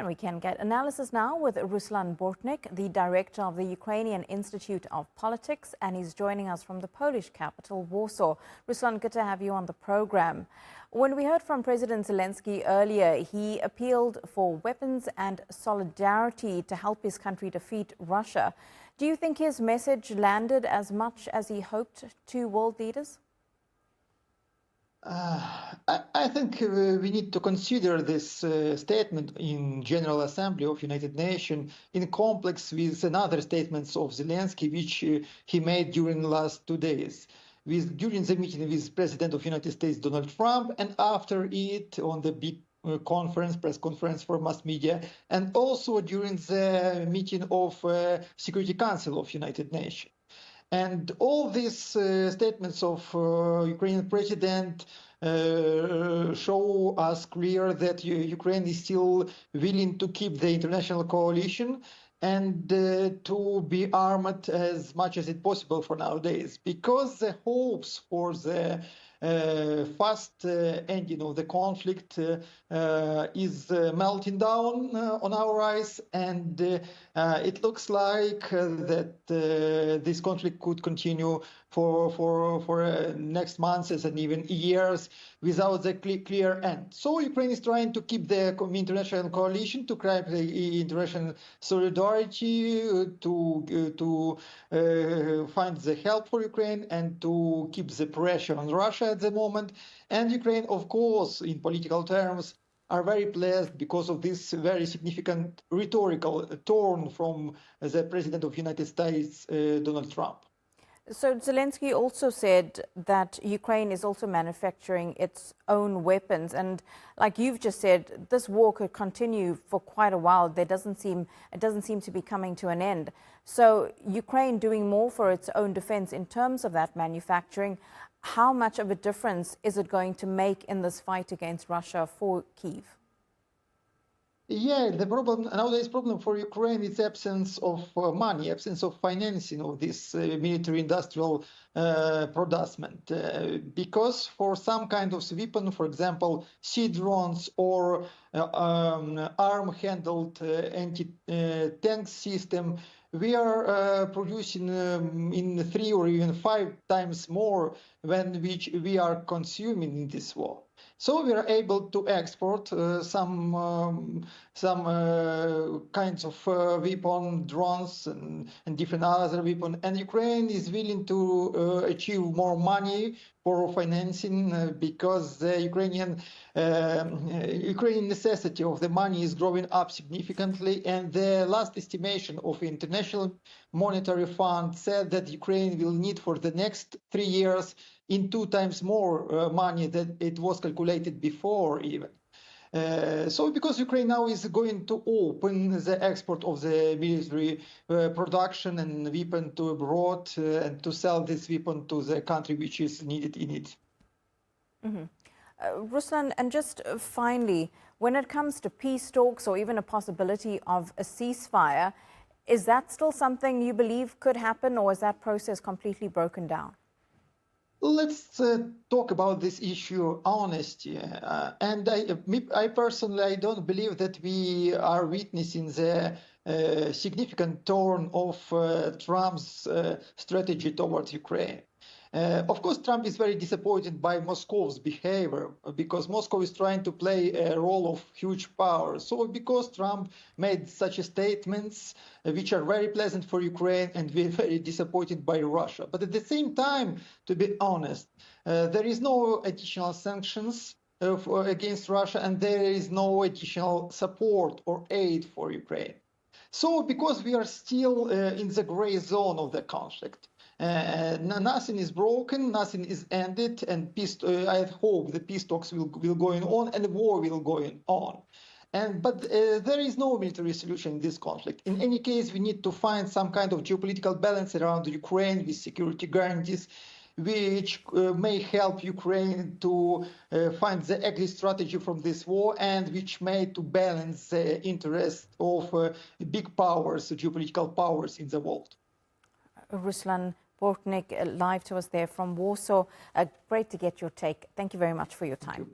we can get analysis now with Ruslan Bortnik, the director of the Ukrainian Institute of Politics, and he's joining us from the Polish capital, Warsaw. Ruslan, good to have you on the program. When we heard from President Zelenskyy earlier, he appealed for weapons and solidarity to help his country defeat Russia. Do you think his message landed as much as he hoped to world leaders? I think we need to consider this statement in General Assembly of United Nations in complex with another statements of Zelenskyy, which he made during the last 2 days, during the meeting with President of United States Donald Trump, and after it on the big press conference for mass media, and also during the meeting of Security Council of United Nations. And all these statements of Ukrainian president show us clear that Ukraine is still willing to keep the international coalition and to be armed as much as it's possible for nowadays, because the hopes for the fast ending of the conflict is melting down on our eyes, and it looks like that this conflict could continue for next months and even years without the clear end. So Ukraine is trying to keep the international coalition, to create the international solidarity, to find the help for Ukraine and to keep the pressure on Russia at the moment. And Ukraine, of course, in political terms, are very pleased because of this very significant rhetorical turn from the President of the United States, Donald Trump. So Zelenskyy also said that Ukraine is also manufacturing its own weapons. And like you've just said, this war could continue for quite a while. It doesn't seem to be coming to an end. So Ukraine doing more for its own defense in terms of that manufacturing, how much of a difference is it going to make in this fight against Russia for Kyiv? Yeah, the nowadays problem for Ukraine is absence of money, absence of financing of this military-industrial production. Because for some kind of weapon, for example, sea drones or arm-handled anti-tank system, we are producing in 3 or even 5 times more than which we are consuming in this war. So we are able to export some kinds of weapon, drones, and different other weapons. And Ukraine is willing to achieve more money for financing because the Ukrainian necessity of the money is growing up significantly. And the last estimation of International Monetary Fund said that Ukraine will need for the next 3 years in 2 times more money than it was calculated before even. So because Ukraine now is going to open the export of the military production and weapon to abroad and to sell this weapon to the country which is needed in it. Ruslan, and just finally, when it comes to peace talks or even a possibility of a ceasefire, is that still something you believe could happen, or is that process completely broken down? Let's talk about this issue honestly. And I personally don't believe that we are witnessing the significant turn of Trump's strategy towards Ukraine. Of course, Trump is very disappointed by Moscow's behavior because Moscow is trying to play a role of huge power. So because Trump made such statements which are very pleasant for Ukraine, and we're very disappointed by Russia. But at the same time, to be honest, there is no additional sanctions against Russia, and there is no additional support or aid for Ukraine. So because we are still in the gray zone of the conflict, nothing is broken, nothing is ended, and I hope the peace talks will go on and the war will go on. But there is no military solution in this conflict. In any case, we need to find some kind of geopolitical balance around Ukraine with security guarantees, which may help Ukraine to find the exit strategy from this war, and which may to balance the interests of big powers, geopolitical powers in the world. Ruslan Bortnik, live to us there from Warsaw. Great to get your take. Thank you very much for your time.